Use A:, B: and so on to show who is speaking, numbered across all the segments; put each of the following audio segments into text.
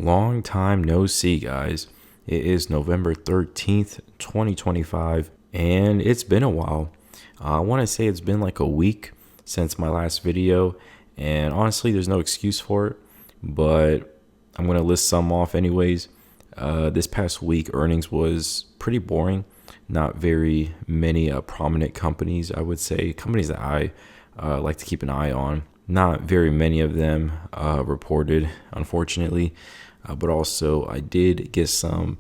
A: Long time no see, guys. It is November 13th, 2025, and it's been a while. I want to say it's been like a week since my last video, and honestly, there's no excuse for it, but I'm going to list some off anyways. This past week, earnings was pretty boring. Not very many prominent companies, I would say, companies that I like to keep an eye on. Not very many of them reported, unfortunately, but also I did get some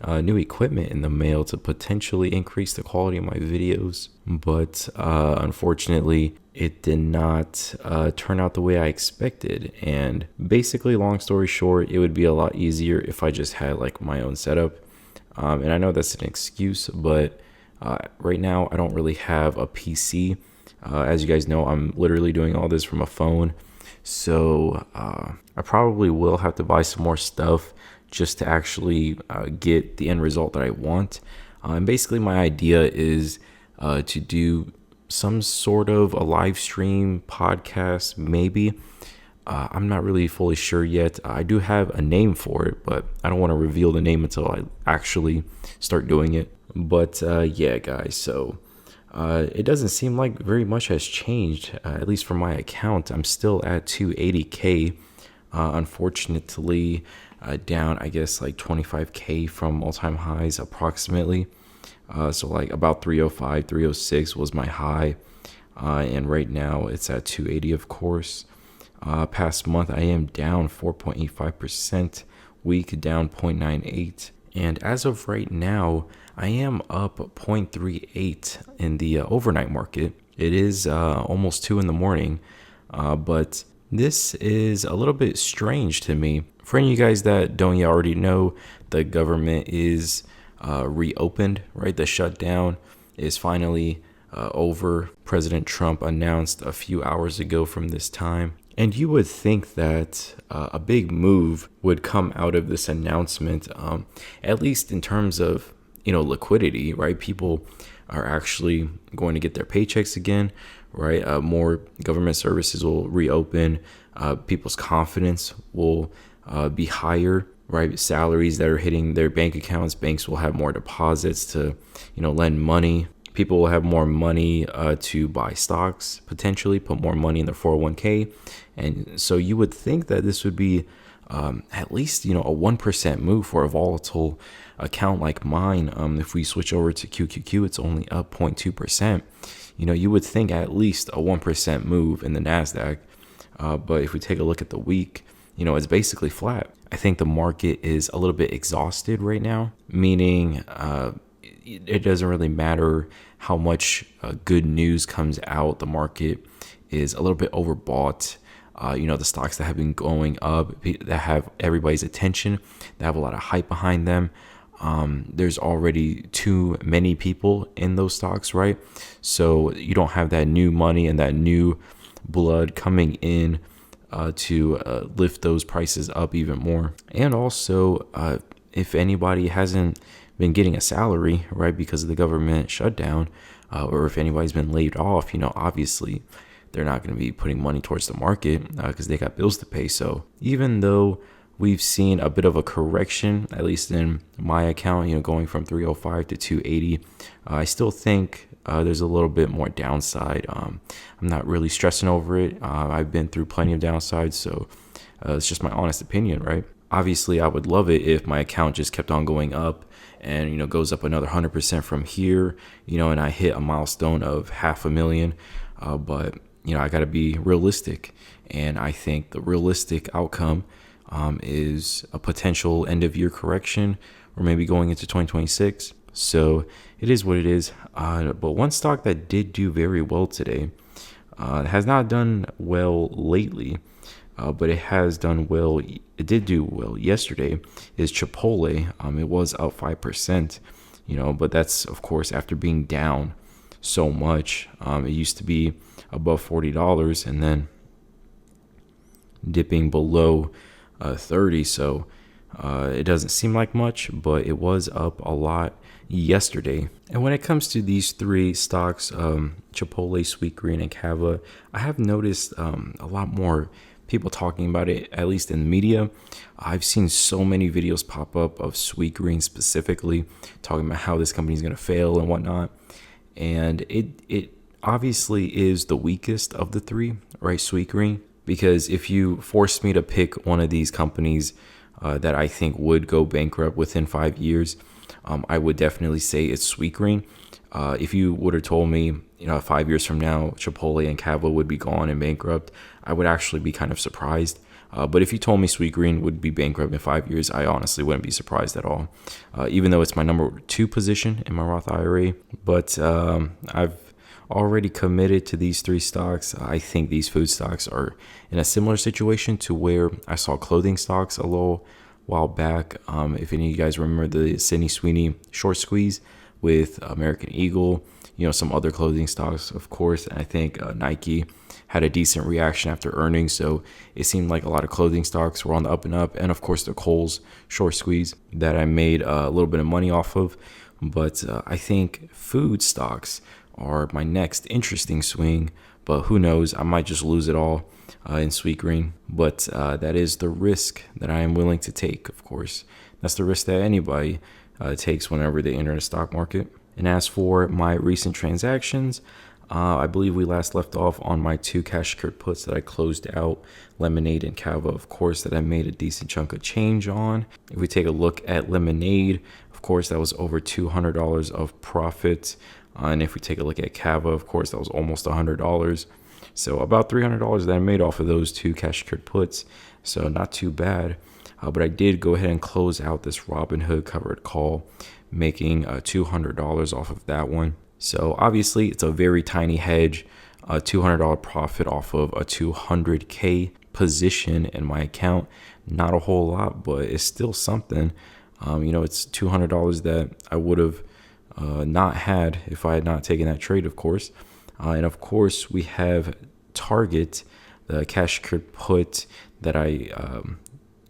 A: new equipment in the mail to potentially increase the quality of my videos, but unfortunately it did not turn out the way I expected. And basically, long story short, it would be a lot easier if I just had like my own setup. And I know that's an excuse, but right now I don't really have a PC. As you guys know, I'm literally doing all this from a phone. So I probably will have to buy some more stuff just to actually get the end result that I want. And basically my idea is to do some sort of a live stream podcast, maybe. I'm not really fully sure yet. I do have a name for it, but I don't want to reveal the name until I actually start doing it. But yeah, guys, so it doesn't seem like very much has changed, at least for my account. I'm still at 280K, unfortunately, down, I guess, like 25K from all-time highs approximately. So like about 305, 306 was my high. And right now it's at 280, of course. Past month, I am down 4.85%, week down 0.98. And as of right now, I am up 0.38 in the overnight market. It is almost 2 in the morning, but this is a little bit strange to me. For any of you guys that don't yet already know, the government is reopened, right? The shutdown is finally over. President Trump announced a few hours ago from this time. And you would think that a big move would come out of this announcement, at least in terms of, liquidity, right? People are actually going to get their paychecks again, right? More government services will reopen. People's confidence will be higher, right? Salaries that are hitting their bank accounts, banks will have more deposits to, lend money. People will have more money to buy stocks, potentially put more money in their 401k. And so you would think that this would be at least, a 1% move for a volatile account like mine. If we switch over to QQQ, it's only up 0.2%. You would think at least a 1% move in the NASDAQ. But if we take a look at the week, it's basically flat. I think the market is a little bit exhausted right now, meaning it doesn't really matter how much good news comes out. The market is a little bit overbought. The stocks that have been going up, that have everybody's attention, that have a lot of hype behind them. There's already too many people in those stocks, right? So you don't have that new money and that new blood coming in to lift those prices up even more. And also, if anybody hasn't been getting a salary, right, because of the government shutdown, or if anybody's been laid off, obviously they're not going to be putting money towards the market because they got bills to pay. So even though we've seen a bit of a correction, at least in my account, going from 305 to 280, I still think there's a little bit more downside. I'm not really stressing over it. I've been through plenty of downsides, so it's just my honest opinion, right? Obviously, I would love it if my account just kept on going up and, goes up another 100% from here, and I hit a milestone of 500,000. But, I got to be realistic. And I think the realistic outcome is a potential end of year correction or maybe going into 2026. So it is what it is. But one stock that did do very well today, has not done well lately, but it has done well. It did do well yesterday, is Chipotle. It was up 5%, but that's, of course, after being down so much. It used to be above $40 and then dipping below 30. So it doesn't seem like much, but it was up a lot yesterday. And when it comes to these three stocks, Chipotle, Sweetgreen, and Cava, I have noticed a lot more people talking about it, at least in the media. I've seen so many videos pop up of Sweet Green specifically talking about how this company is going to fail and whatnot. And it obviously is the weakest of the three, right? Sweet Green. Because if you force me to pick one of these companies that I think would go bankrupt within 5 years, I would definitely say it's Sweet Green. If you would have told me, 5 years from now, Chipotle and Cava would be gone and bankrupt, I would actually be kind of surprised. But if you told me Sweet Green would be bankrupt in 5 years, I honestly wouldn't be surprised at all. Even though it's my number 2 position in my Roth IRA, but I've already committed to these 3 stocks. I think these food stocks are in a similar situation to where I saw clothing stocks a little while back. If any of you guys remember the Sydney Sweeney short squeeze with American Eagle, some other clothing stocks, of course. And I think Nike had a decent reaction after earnings. So it seemed like a lot of clothing stocks were on the up and up. And of course, the Kohl's short squeeze that I made a little bit of money off of. But I think food stocks are my next interesting swing. But who knows? I might just lose it all in Sweet Green. But that is the risk that I am willing to take, of course. That's the risk that anybody takes whenever they enter the stock market. And as for my recent transactions, I believe we last left off on my 2 cash secured puts that I closed out, Lemonade and Cava, of course, that I made a decent chunk of change on. If we take a look at Lemonade, of course, that was over $200 of profit. And if we take a look at Cava, of course, that was almost $100. So about $300 that I made off of those 2 cash secured puts. So not too bad. But I did go ahead and close out this Robinhood covered call, making $200 off of that one. So obviously it's a very tiny hedge, a $200 profit off of a $200K position in my account. Not a whole lot, but it's still something. It's $200 that I would have not had if I had not taken that trade, of course. And of course we have Target, the cash secured put that I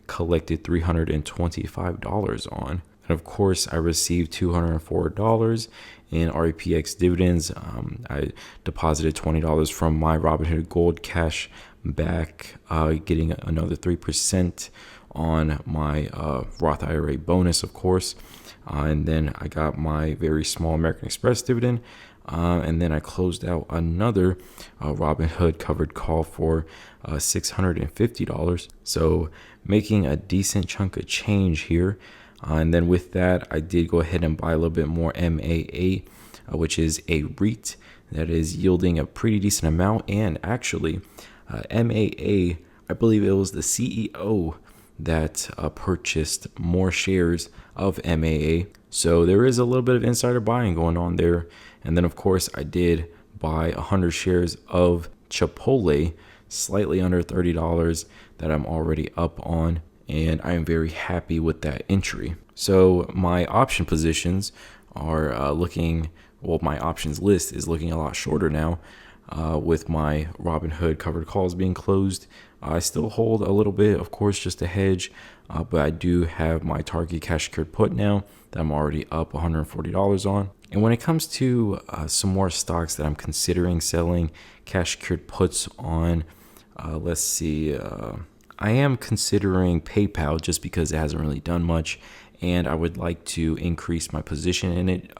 A: collected $325 on. And of course, I received $204 in REPX dividends. I deposited $20 from my Robinhood Gold cash back, getting another 3% on my Roth IRA bonus, of course. And then I got my very small American Express dividend. And then I closed out another Robinhood covered call for $650. So making a decent chunk of change here. And then with that, I did go ahead and buy a little bit more MAA, which is a REIT that is yielding a pretty decent amount. And actually, MAA, I believe it was the CEO that purchased more shares of MAA. So there is a little bit of insider buying going on there. And then, of course, I did buy 100 shares of Chipotle, slightly under $30 that I'm already up on. And I am very happy with that entry. So my option positions are my options list is looking a lot shorter now with my Robinhood covered calls being closed. I still hold a little bit, of course, just a hedge, but I do have my Target cash secured put now that I'm already up $140 on. And when it comes to some more stocks that I'm considering selling cash secured puts on, let's see. I am considering PayPal just because it hasn't really done much, and I would like to increase my position in it,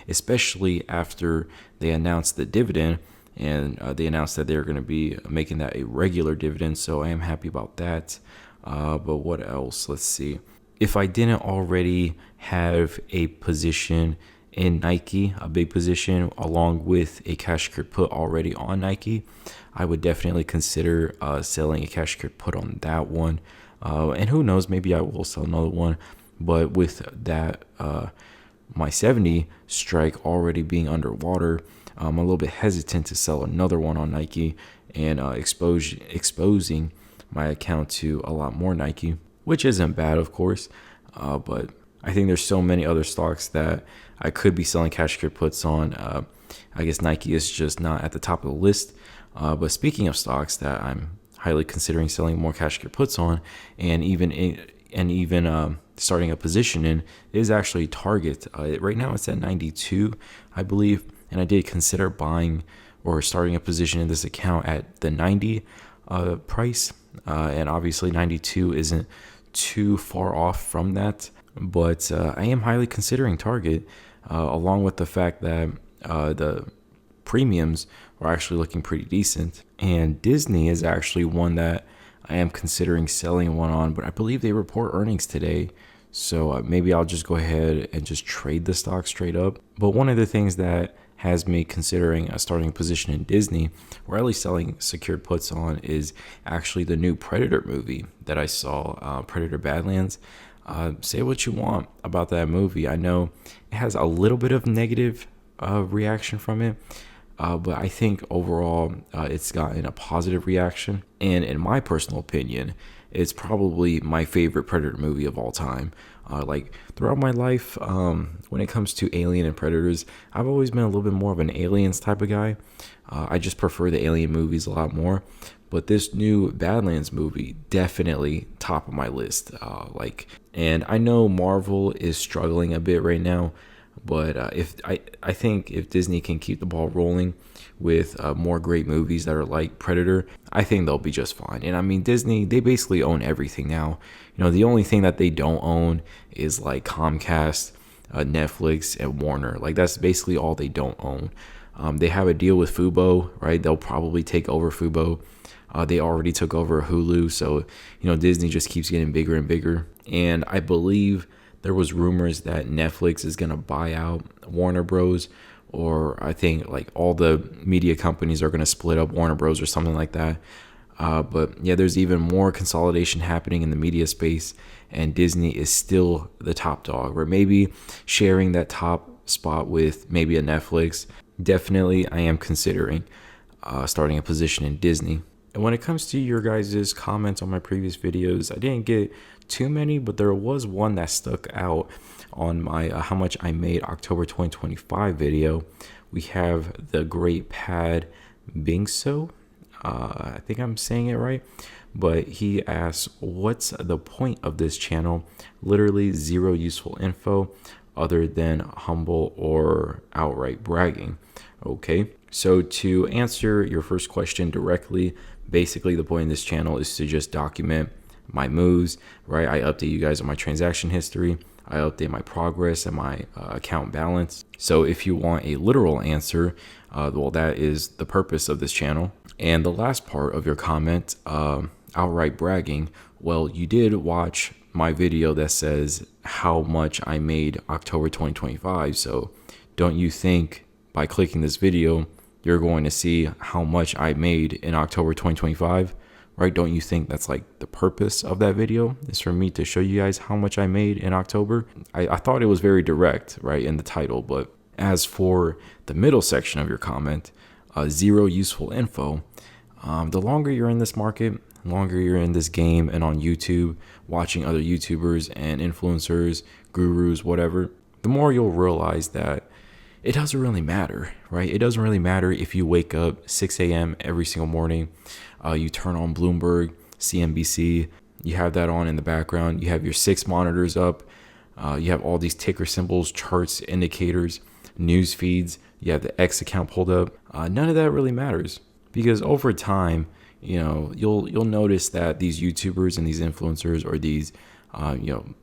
A: especially after they announced the dividend, and they announced that they're going to be making that a regular dividend, so I am happy about that. But what else? Let's see. If I didn't already have a position in Nike, a big position, along with a cash secured put already on Nike, I would definitely consider selling a cash secured put on that one. And who knows, maybe I will sell another one. But with that, my 70 strike already being underwater, I'm a little bit hesitant to sell another one on Nike and exposing my account to a lot more Nike, which isn't bad, of course. But I think there's so many other stocks that I could be selling cash secured puts on. I guess Nike is just not at the top of the list. But speaking of stocks that I'm highly considering selling more cash secured puts on, and even starting a position in, is actually Target. Right now it's at 92, I believe, and I did consider buying or starting a position in this account at the 90. price, and obviously 92 isn't too far off from that. But I am highly considering Target, along with the fact that the premiums are actually looking pretty decent. And Disney is actually one that I am considering selling one on, but I believe they report earnings today. So maybe I'll just go ahead and just trade the stock straight up. But one of the things that has me considering a starting position in Disney, or at least selling secured puts on, is actually the new Predator movie that I saw, Predator Badlands. Say what you want about that movie. I know it has a little bit of negative reaction from it, but I think overall it's gotten a positive reaction. And in my personal opinion, it's probably my favorite Predator movie of all time. Like throughout my life, when it comes to Alien and Predators, I've always been a little bit more of an Aliens type of guy. I just prefer the Alien movies a lot more. But this new Badlands movie, definitely top of my list. And I know Marvel is struggling a bit right now, but I think if Disney can keep the ball rolling with more great movies that are like Predator, I think they'll be just fine. And I mean, Disney, they basically own everything now. You know, the only thing that they don't own is like Comcast, Netflix, and Warner. Like that's basically all they don't own. They have a deal with Fubo, right? They'll probably take over Fubo. They already took over Hulu, so Disney just keeps getting bigger and bigger. And I believe there was rumors that Netflix is gonna buy out Warner Bros. Or I think like all the media companies are gonna split up Warner Bros. Or something like that. But yeah, there's even more consolidation happening in the media space, and Disney is still the top dog. Or maybe sharing that top spot with maybe a Netflix. Definitely, I am considering starting a position in Disney. And when it comes to your guys' comments on my previous videos, I didn't get too many, but there was one that stuck out on my how much I made October 2025 video. We have the great Pad Bingso. I think I'm saying it right. But he asks, what's the point of this channel? Literally zero useful info other than humble or outright bragging. Okay, so to answer your first question directly, basically the point of this channel is to just document my moves, right? I update you guys on my transaction history. I update my progress and my account balance. So if you want a literal answer, well, that is the purpose of this channel. And the last part of your comment, outright bragging, well, you did watch my video that says how much I made October 2025. So don't you think by clicking this video, you're going to see how much I made in October 2025, right? Don't you think that's like the purpose of that video is for me to show you guys how much I made in October? I thought it was very direct, right, in the title. But as for the middle section of your comment, zero useful info, the longer you're in this market, the longer you're in this game and on YouTube, watching other YouTubers and influencers, gurus, whatever, the more you'll realize that it doesn't really matter, right? It doesn't really matter if you wake up 6 a.m. every single morning, you turn on Bloomberg, CNBC, you have that on in the background, you have your 6 monitors up, you have all these ticker symbols, charts, indicators, news feeds, you have the X account pulled up. None of that really matters, because over time, you'll notice that these YouTubers and these influencers or these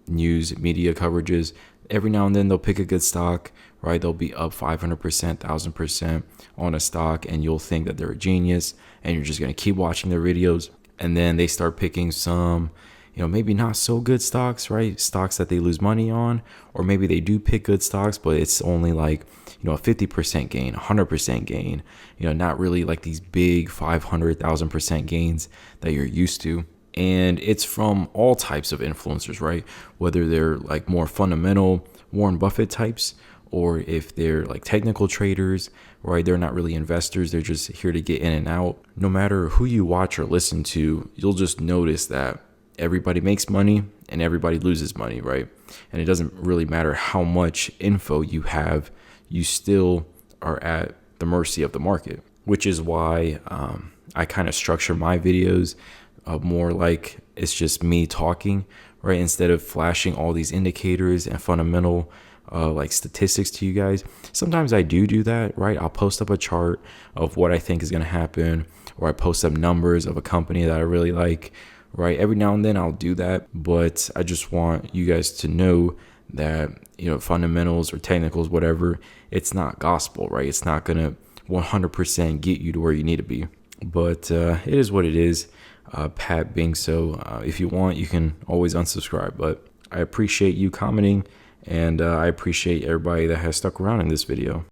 A: news media coverages, every now and then they'll pick a good stock, right? They'll be up 500%, 1000% on a stock, and you'll think that they're a genius, and you're just going to keep watching their videos. And then they start picking some, maybe not so good stocks, right? Stocks that they lose money on, or maybe they do pick good stocks, but it's only like, a 50% gain, 100% gain, not really like these big 500,000% gains that you're used to. And it's from all types of influencers, right? Whether they're like more fundamental Warren Buffett types, or if they're like technical traders, right? They're not really investors. They're just here to get in and out. No matter who you watch or listen to, you'll just notice that everybody makes money and everybody loses money, right? And it doesn't really matter how much info you have, you still are at the mercy of the market, which is why I kind of structure my videos more like it's just me talking, right? Instead of flashing all these indicators and fundamental like statistics to you guys. Sometimes I do that, right? I'll post up a chart of what I think is going to happen, or I post up numbers of a company that I really like, right? Every now and then I'll do that, but I just want you guys to know that, fundamentals or technicals, whatever, it's not gospel, right? It's not going to 100% get you to where you need to be. But it is what it is. Pat being so, if you want, you can always unsubscribe. But I appreciate you commenting, and I appreciate everybody that has stuck around in this video.